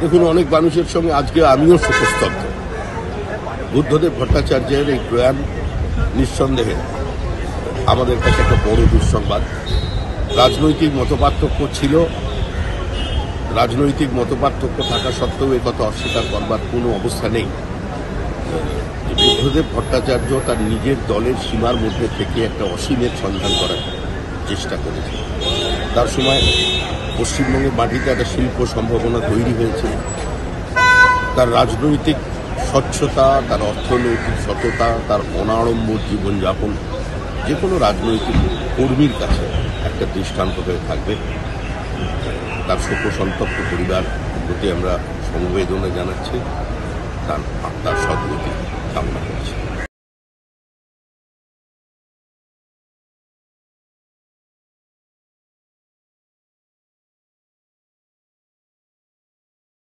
দেখুন, অনেক মানুষের সঙ্গে আজকে আমিও শোকস্তব্ধ। বুদ্ধদেব ভট্টাচার্যের এই প্রয়াণ নিঃসন্দেহে আমাদের কাছে একটা বড় দুঃসংবাদ। রাজনৈতিক মতপার্থক্য ছিল, রাজনৈতিক মতপার্থক্য থাকা সত্ত্বেও একথা অস্বীকার করবার কোনো অবস্থা নেই। বুদ্ধদেব ভট্টাচার্য তার নিজের দলের সীমার মধ্যে থেকে একটা অসীমের সন্ধান করার চেষ্টা করেছে। তার সময় পশ্চিমবঙ্গের মাটিতে একটা শিল্প সম্ভাবনা তৈরি হয়েছে। তার রাজনৈতিক স্বচ্ছতা, তার অর্থনৈতিক সততা, তার অনাড়ম্বর জীবনযাপন যে কোনো রাজনৈতিক কর্মীর কাছে একটা দৃষ্টান্ত হয়ে থাকবে। তার শোকসন্তপ্ত পরিবার প্রতি আমরা সমবেদনা জানাচ্ছি, তার আত্মার সদ্গতি কামনা করছি।